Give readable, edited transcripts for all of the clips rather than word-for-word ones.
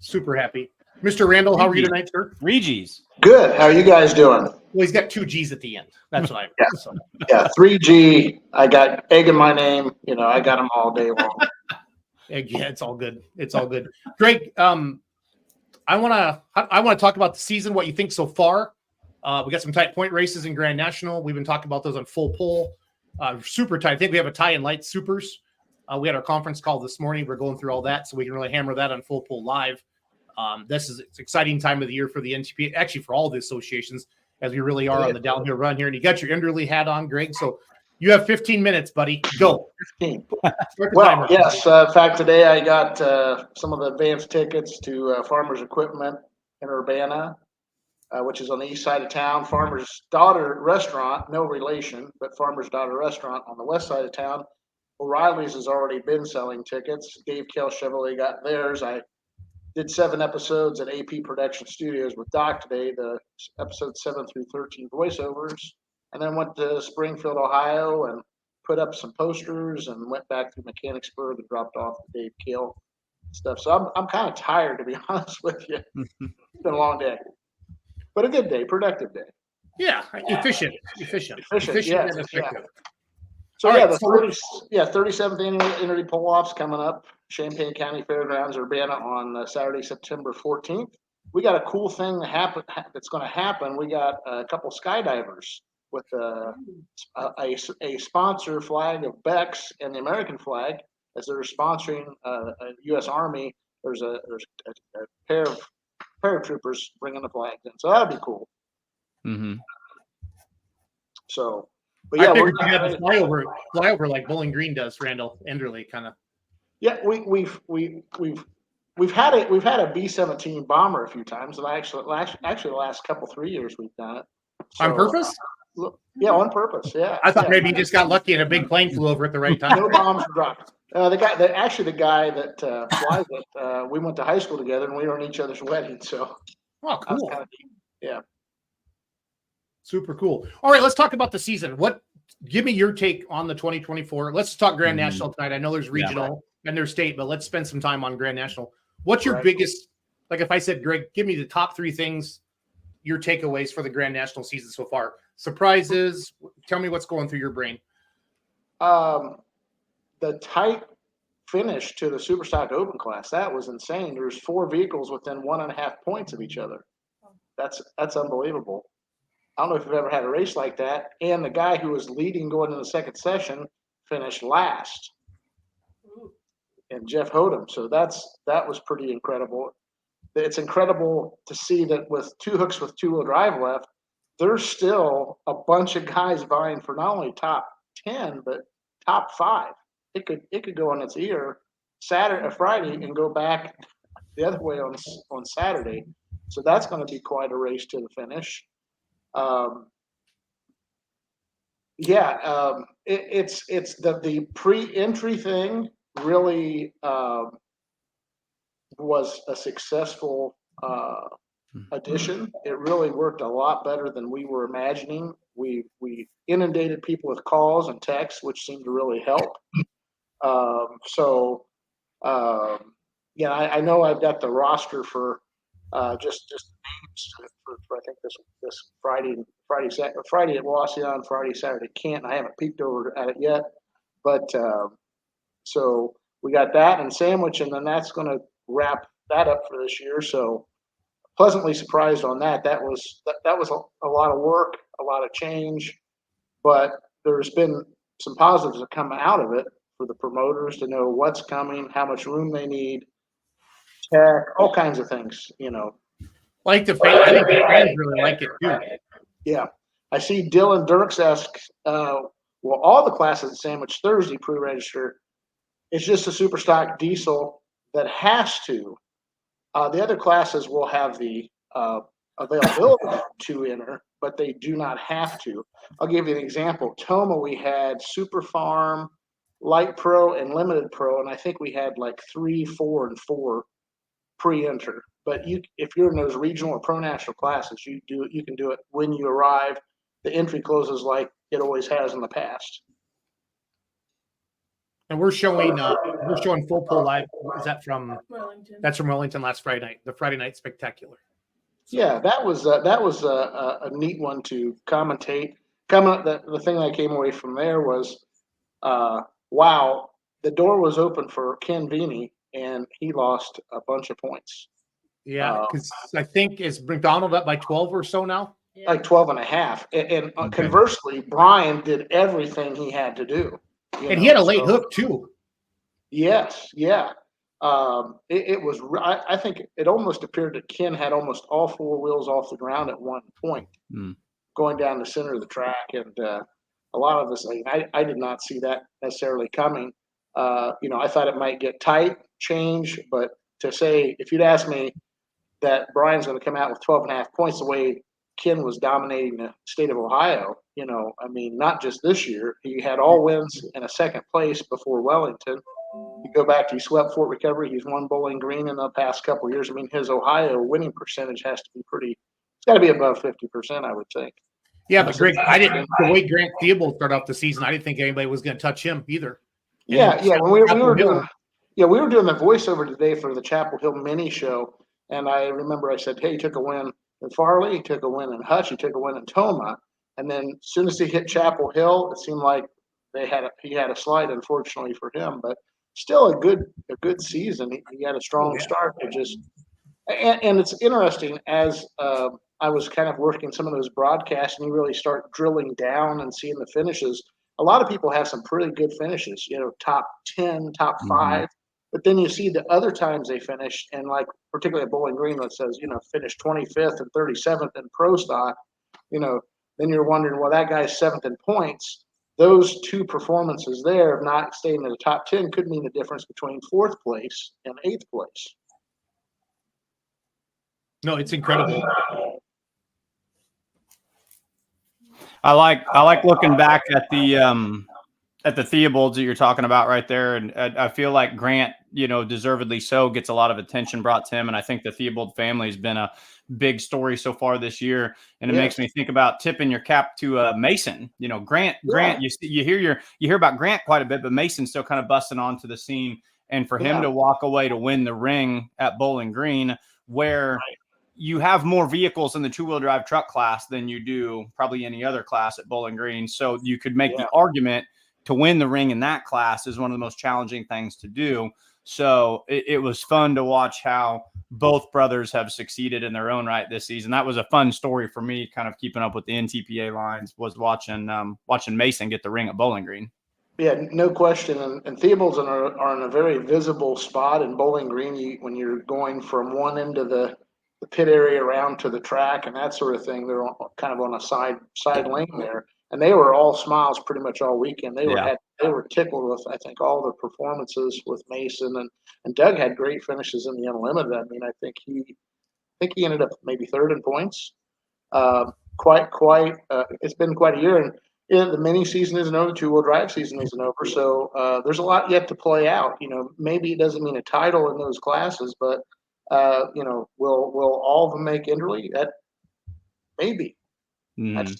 Super happy. Mr. Randall, how are you tonight, sir? 3 Gs. Good. How are you guys doing? Well, he's got 2 G's at the end. That's what I Yeah. so. Yeah, 3G. I got egg in my name. I got them all day long. Yeah, it's all good. It's all good. Greg, I want to talk about the season, what you think so far. We got some tight point races in Grand National. We've been talking about those on full pull. Super tight. I think we have a tie in light supers. We had our conference call this morning. We're going through all that, so we can really hammer that on full pull live. It's an exciting time of the year for the NTPA, actually for all the associations, as we really are on the downhill run here. And you got your Enderle hat on, Greg. So you have 15 minutes, buddy. Go. 15. Well, yes. In fact, today I got some of the advanced tickets to Farmers Equipment in Urbana, which is on the east side of town. Farmer's Daughter Restaurant, no relation, but Farmer's Daughter Restaurant on the west side of town. O'Reilly's has already been selling tickets. Dave Kell Chevrolet got theirs. I did 7 episodes at AP Production Studios with Doc today, the episode 7 through 13 voiceovers, and then went to Springfield, Ohio, and put up some posters, and went back through Mechanicsburg and dropped off the Dave Kell stuff. So I'm kind of tired, to be honest with you. It's been a long day, but a good day, productive day. Yeah, efficient, yes, and effective. So all yeah, right, the 37th annual Enderle Pull-Offs coming up, Champaign County Fairgrounds, Urbana on Saturday, September 14th. We got a cool thing that's going to happen. We got a couple skydivers with a sponsor flag of Beck's and the American flag, as they're sponsoring a U.S. Army. There's a pair of paratroopers bringing the flags in, so that'll be cool. Mm-hmm. So. But yeah, I figured you have a flyover like Bowling Green does, Randall Enderle kind of. Yeah, we've had a B-17 bomber a few times, and actually the last 3 years we've done it. So, on purpose? On purpose. Yeah. I thought maybe you just got lucky and a big plane flew over at the right time. No bombs were dropped. The guy that flies it, we went to high school together, and we were in each other's weddings. So. Oh, cool. Kind of neat. Yeah. Super cool. All right, let's talk about the season. Give me your take on the 2024. Let's talk Grand National tonight. I know there's regional and there's state, but let's spend some time on Grand National. What's your biggest, like if I said, Greg, give me the top 3 things, your takeaways for the Grand National season so far. Surprises. Tell me what's going through your brain. The tight finish to the Superstock Open class, that was insane. There's 4 vehicles within 1.5 points of each other. That's unbelievable. I don't know if you've ever had a race like that. And the guy who was leading going into the second session finished last, and Jeff Hodem. So that was pretty incredible. It's incredible to see that with 2 hooks with 2-wheel drive left, there's still a bunch of guys vying for not only top 10 but top 5. It could go on its ear Friday and go back the other way on Saturday. So that's going to be quite a race to the finish. It's the pre-entry thing really was a successful addition. It really worked a lot better than we were imagining. We inundated people with calls and texts, which seemed to really help. I know I've got the roster for just names for I think this Friday at Wasion, Friday, Saturday Kent. I haven't peeked over at it yet, but so we got that and sandwich, and then that's going to wrap that up for this year. So pleasantly surprised on that. That was a lot of work, a lot of change, but there's been some positives that come out of it for the promoters to know what's coming, how much room they need, tech, all kinds of things, Like the fans, I think the fans really like it too. Yeah. I see Dylan Dirks ask, all the classes at Sandwich Thursday pre-register, it's just a super stock diesel that has to. The other classes will have the availability to enter, but they do not have to. I'll give you an example. Toma, we had Super Farm, Light Pro, and Limited Pro, and I think we had like 3, 4, and 4 pre-enter. But if you're in those regional or pro national classes, you can do it when you arrive. The entry closes like it always has in the past. And we're showing full pull live. Is that from Wellington. That's from Wellington last Friday night, the Friday night spectacular. So, Yeah, that was a neat one to commentate. The thing that came away from there was, wow, the door was open for Ken Veeney, and he lost a bunch of points. yeah, because I think is McDonald up by 12 or so now. Yeah. Like 12 and a half. And conversely, Brian did everything he had to do. And he had a late hook too. Yes, yeah. It was. I think it almost appeared that Ken had almost all four wheels off the ground at one point, going down the center of the track, and a lot of us. I did not see that necessarily coming. I thought it might get tight, change, but to say if you'd asked me that Brian's going to come out with 12 and a half points the way Ken was dominating the state of Ohio, not just this year. He had all wins in a second place before Wellington. You go back to he swept Fort Recovery. He's won Bowling Green in the past couple of years. I mean, his Ohio winning percentage has to be it's got to be above 50%, I would think. Yeah, but Greg, the way Grant Theobald started off the season, I didn't think anybody was going to touch him either. Yeah. When we were doing the voiceover today for the Chapel Hill mini show, and I remember I said, hey, he took a win in Farley, he took a win in Hutch, he took a win in Toma, and then as soon as he hit Chapel Hill, it seemed like he had a slide, unfortunately for him, but still a good season. He had a strong start. And it's interesting as I was kind of working some of those broadcasts, and you really start drilling down and seeing the finishes. A lot of people have some pretty good finishes, top 10, top 5. But then you see the other times they finished, and like particularly at Bowling Green that says, finished 25th and 37th in pro stock, then you're wondering, well, that guy's 7th in points. Those two performances there of not staying in the top 10 could mean the difference between 4th place and 8th place. No, it's incredible. I like looking back at the Theobalds that you're talking about right there, and I feel like Grant, deservedly so, gets a lot of attention brought to him, and I think the Theobald family has been a big story so far this year, and it makes me think about tipping your cap to Mason. Grant. You hear about Grant quite a bit, but Mason's still kind of busting onto the scene, and for him to walk away to win the ring at Bowling Green, where you have more vehicles in the 2-wheel drive truck class than you do probably any other class at Bowling Green, so you could make the argument to win the ring in that class is one of the most challenging things to do. So it was fun to watch how both brothers have succeeded in their own right this season. That was a fun story for me, kind of keeping up with the NTPA lines, was watching Mason get the ring at Bowling Green. Yeah, no question. And Theobalds are in a very visible spot in Bowling Green. When you're going from one end of the pit area around to the track and that sort of thing, they're kind of on a side lane there. And they were all smiles pretty much all weekend. They were tickled with, I think, all the performances with Mason, and Doug had great finishes in the Unlimited. I mean, I think he ended up maybe 3rd in points. It's been quite a year, and the mini season isn't over. The 2-wheel drive season isn't over, so there's a lot yet to play out. Maybe it doesn't mean a title in those classes, but will all of them make Enderle? That maybe. Mm-hmm.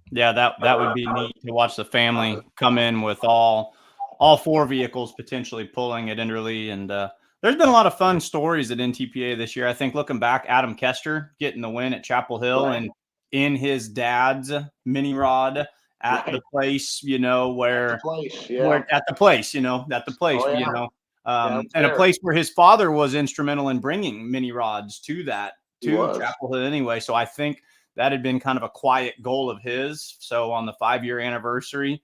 Yeah, that would be neat to watch the family come in with all 4 vehicles potentially pulling at Enderle. And there's been a lot of fun stories at NTPA this year. I think looking back, Adam Kester getting the win at Chapel Hill and in his dad's mini rod at the place, where at the place, and a place where his father was instrumental in bringing mini rods to Chapel Hill anyway. So I think that had been kind of a quiet goal of his. So on the 5-year anniversary,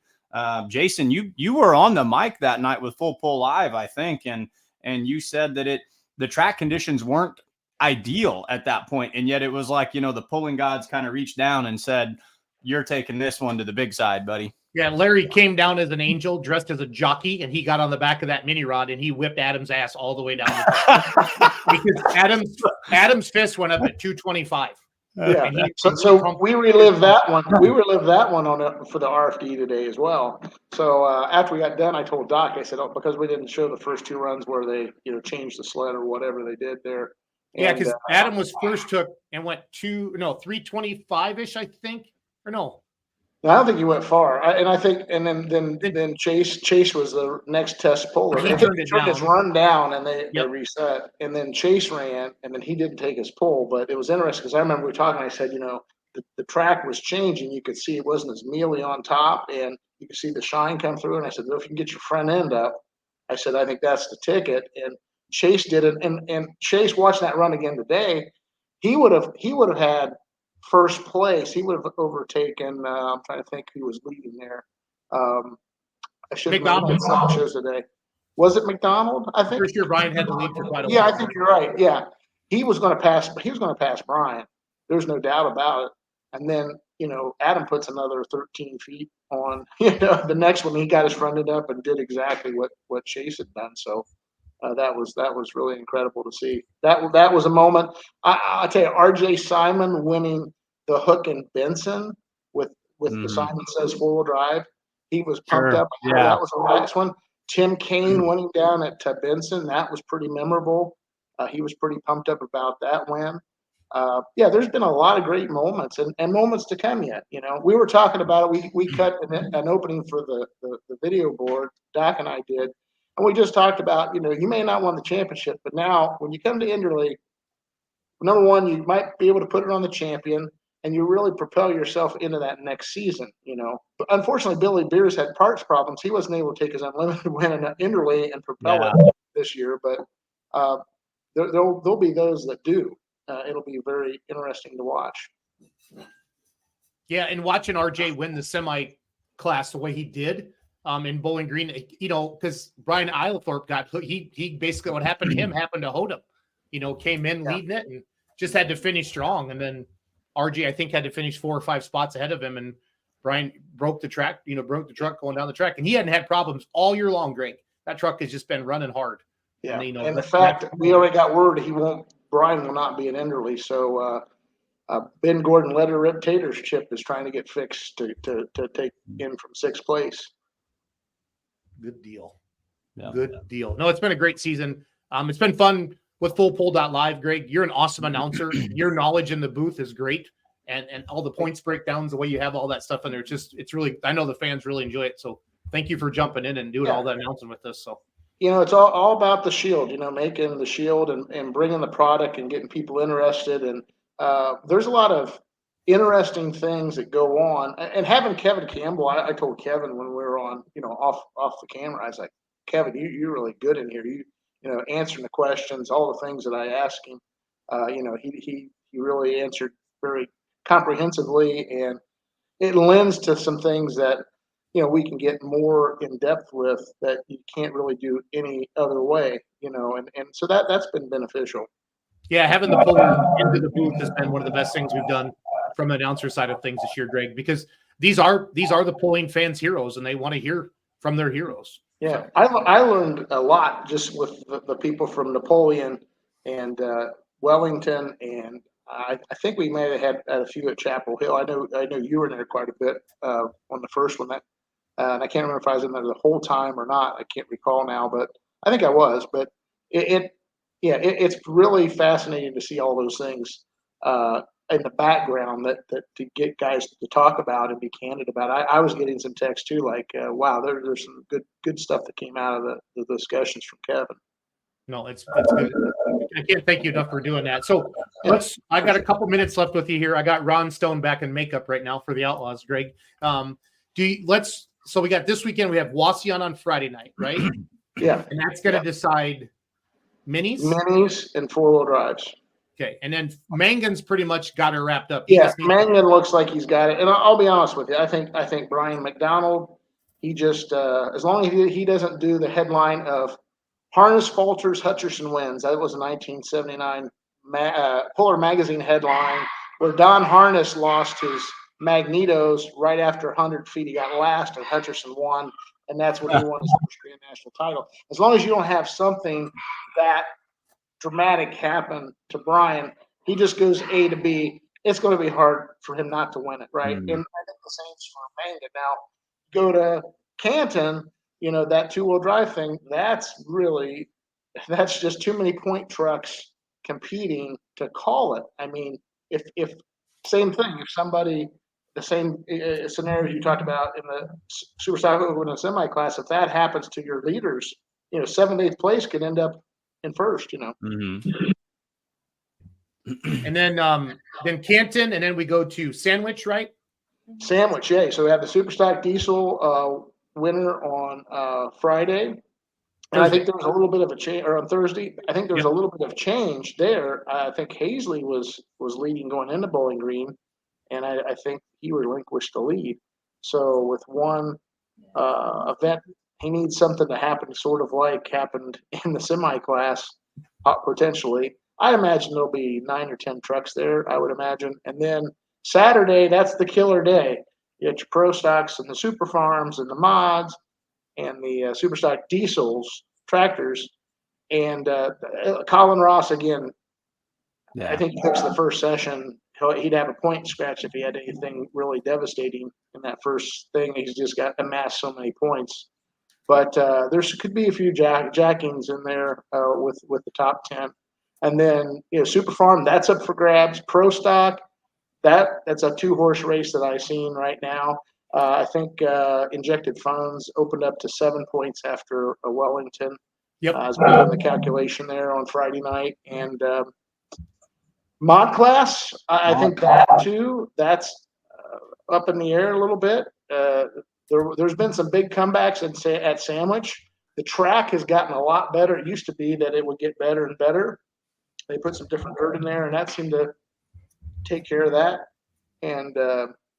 Jason, you were on the mic that night with Full Pull Live, I think, and you said that the track conditions weren't ideal at that point, and yet it was like the pulling gods kind of reached down and said, "You're taking this one to the big side, buddy." Yeah, Larry came down as an angel, dressed as a jockey, and he got on the back of that mini rod and he whipped Adam's ass all the way down because Adam's fist went up at 225. Yeah. So we relived that one. We relived that one for the RFD today as well. So after we got done, I told Doc, I said, because we didn't show the first 2 runs where they, changed the sled or whatever they did there. Yeah, because Adam was first took and went 325-ish, I think, or no. No, I don't think he went far. And then Chase was the next test puller. He He turned it turned his down. run down, and they Yep. reset. And then Chase ran, and then he didn't take his pull. But it was interesting because I remember we were talking. I said, the track was changing. You could see it wasn't as mealy on top, and you could see the shine come through. And I said, well, if you can get your front end up, I said, I think that's the ticket. And Chase did it. And Chase watching that run again today, he would have had first place. He would have overtaken. I'm trying to think who was leading there. I should have looked at some shows today. Was it McDonald? I think. Pretty sure Brian had the lead for quite a while. Yeah, I think you're right. Yeah, he was going to pass. He was going to pass Brian. There's no doubt about it. And then Adam puts another 13 feet on. The next one he got his front end up and did exactly what Chase had done. So. That was really incredible to see. That was a moment. I tell you, R.J. Simon winning the Hook and Benson with the Simon Says 4-wheel drive. He was pumped up. Yeah. That was the last one. Tim Kaine winning down at Benson. That was pretty memorable. He was pretty pumped up about that win. There's been a lot of great moments and moments to come yet. We were talking about it. We cut an opening for the video board. Doc and I did. And we just talked about, you may not win the championship, but now when you come to Enderle, number one, you might be able to put it on the champion and you really propel yourself into that next season, But unfortunately, Billy Beers had parts problems. He wasn't able to take his unlimited win in Enderle and propel it this year, but there'll be those that do. It'll be very interesting to watch. Yeah, and watching RJ win the semi class the way he did, in Bowling Green, because Brian Eilethorpe he basically what happened to him happened to Hodem, came in leading it and just had to finish strong. And then RJ, I think, had to finish 4 or 5 spots ahead of him. And Brian broke the truck going down the track. And he hadn't had problems all year long, Greg. That truck has just been running hard. Yeah. And the fact we already got word Brian will not be in Enderle. So, Ben Gordon Letter Rip Tater's chip is trying to get fixed to take in from 6th place. Good deal. Yeah. Good deal. No, it's been a great season. It's been fun with FullPole.live, Greg. You're an awesome announcer. Your knowledge in the booth is great. And all the points breakdowns, the way you have all that stuff in there, it's really, I know the fans really enjoy it. So thank you for jumping in and doing all that announcing with us. So, it's all about the shield, making the shield and bringing the product and getting people interested. And there's a lot of interesting things that go on. And having Kevin Campbell, I told Kevin when we were on, off the camera, I was like, Kevin, you're really good in here. You answering the questions, all the things that I asked him. He really answered very comprehensively, and it lends to some things that we can get more in depth with that you can't really do any other way. And so that's been beneficial. Yeah, having the puller into the booth has been one of the best things we've done from the announcer side of things this year, Greg, because these are the pulling fans' heroes, and they want to hear from their heroes. Yeah, I learned a lot just with the people from Napoleon and Wellington, and I think we may have had a few at Chapel Hill. I know you were in there quite a bit on the first one. And I can't remember if I was in there the whole time or not. I can't recall now, but I think I was. But it's really fascinating to see all those things in the background that to get guys to talk about and be candid about. I was getting some text too, like, wow, there's some good stuff that came out of the discussions from Kevin. No, it's good. I can't thank you enough for doing that. So I got a couple minutes left with you here. I got Ron Stone back in makeup right now for the Outlaws, Greg. So we got this weekend, we have Wasion on Friday night, right? Yeah. And that's going to decide minis? Minis and 4-wheel drives. Okay. And then Mangan's pretty much got her wrapped up. Mangan looks like he's got it. And I'll be honest with you. I think Brian McDonald, he just, as long as he doesn't do the headline of Harness falters, Hutcherson wins. That was a 1979 Puller Magazine headline where Don Harness lost his Magnetos right after 100 feet. He got last and Hutcherson won, and that's when he won his first Grand National title. As long as you don't have something that dramatic happen to Brian, he just goes A to B. It's going to be hard for him not to win it, right? And I think the same's for Mangan. Now, go to Canton, that 2-wheel drive thing, that's just too many point trucks competing to call it. I mean, if same thing, if somebody the same scenario you talked about in the Super Stock Open and semi class, if that happens to your leaders, 7th, 8th place could end up in first. Mm-hmm. And then Canton, and then we go to Sandwich, right? Sandwich, yeah. So we have the Super Stock Diesel winner on Friday. And I think there was a little bit of a change, or on Thursday. I think there was a little bit of change there. I think Hazley was leading going into Bowling Green, and I think he relinquished the lead. So with one event, he needs something to happen, sort of like happened in the semi class, potentially. I imagine there'll be 9 or 10 trucks there. I would imagine, and then Saturday, that's the killer day. You get your pro stocks and the super farms and the mods and the super stock diesels, tractors, and Colin Ross again. Yeah. I think he picks the first session. He'd have a point scratch if he had anything really devastating in that first thing. He's just got amassed so many points. But there could be a few jackings in there with the top 10. And then Super Farm, that's up for grabs. Pro Stock, that's a 2-horse race that I've seen right now. I think Injected Funds opened up to 7 points after Wellington. Yep. I was doing the calculation there on Friday night. And Mod Class, I think that too, that's up in the air a little bit. There's been some big comebacks at Sandwich. The track has gotten a lot better. It used to be that it would get better and better. They put some different dirt in there, and that seemed to take care of that. And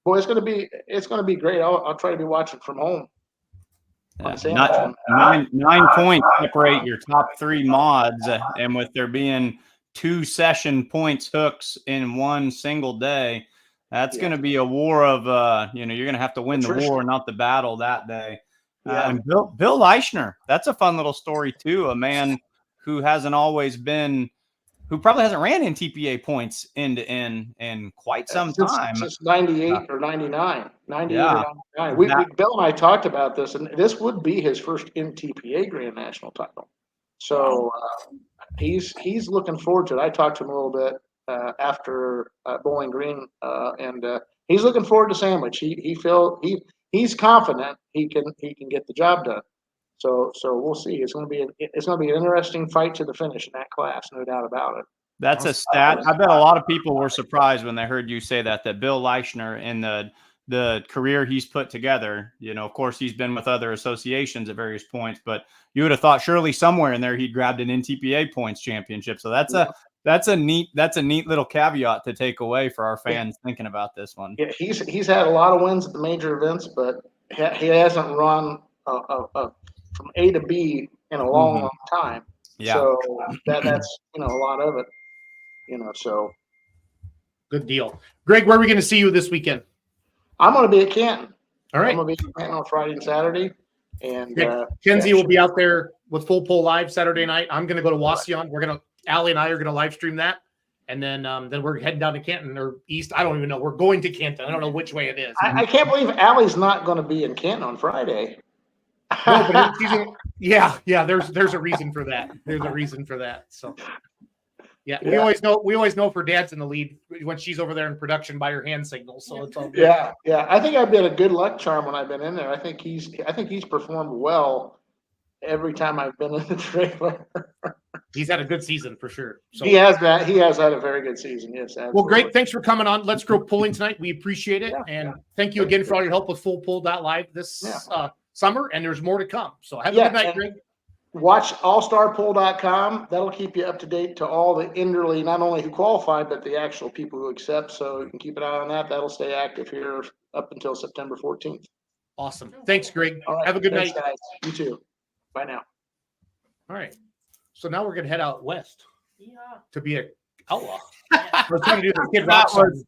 boy, it's gonna be great. I'll try to be watching from home. Yeah, nine points separate your top 3 mods, and with there being 2 session points hooks in one single day, that's going to be a war of you're going to have to win the war, not the battle that day. And Bill Leichner, that's a fun little story too. A man who hasn't always been, who probably hasn't ran NTPA points end to end in quite some time. Since 98 or 99. 98 or 99. Bill and I talked about this, and this would be his first NTPA Grand National title. So he's looking forward to it. I talked to him a little bit after Bowling Green, and he's looking forward to Sandwich. He's confident he can get the job done. So we'll see. It's going to be an interesting fight to the finish in that class, no doubt about it. That's a stat. I bet a lot of people were surprised when they heard you say that Bill Leichner, in the career he's put together, of course, he's been with other associations at various points, but you would have thought surely somewhere in there he'd grabbed an NTPA points championship. So that's a neat little caveat to take away for our fans thinking about this one. Yeah, he's had a lot of wins at the major events, but he hasn't run from A to B in a long time. Yeah. So that's a lot of it. So good deal. Greg, where are we going to see you this weekend? I'm going to be at Canton. All right. I'm going to be at Canton on Friday and Saturday. And Kenzie will be out there with Full Pull Live Saturday night. I'm going to go to Wauseon. Allie and I are going to live stream that. And then we're heading down to Canton or East. I don't even know. We're going to Canton. I don't know which way it is. I can't believe Allie's not going to be in Canton on Friday. No, but there's a reason for that. There's a reason for that. So we always know if her dad's in the lead when she's over there in production by her hand signals. So it's all good. Yeah. I think I've been a good luck charm when I've been in there. I think he's performed well every time I've been in the trailer. He's had a good season for sure. So he has had a very good season. Yes. Absolutely. Well, great. Thanks for coming on. Let's Grow Pulling tonight. We appreciate it. And thank you again for all your help with Full Pull Live this summer. And there's more to come. So have a good night, Greg. Watch allstarpoll.com. That'll keep you up to date to all the Enderle, not only who qualify, but the actual people who accept. So you can keep an eye on that. That'll stay active here up until September 14th. Awesome. Thanks, Greg. All right. Have a good night. Guys. You too. Bye now. All right. So now we're going to head out west to be an outlaw. Yeah. We're trying to do the Kid Rock song.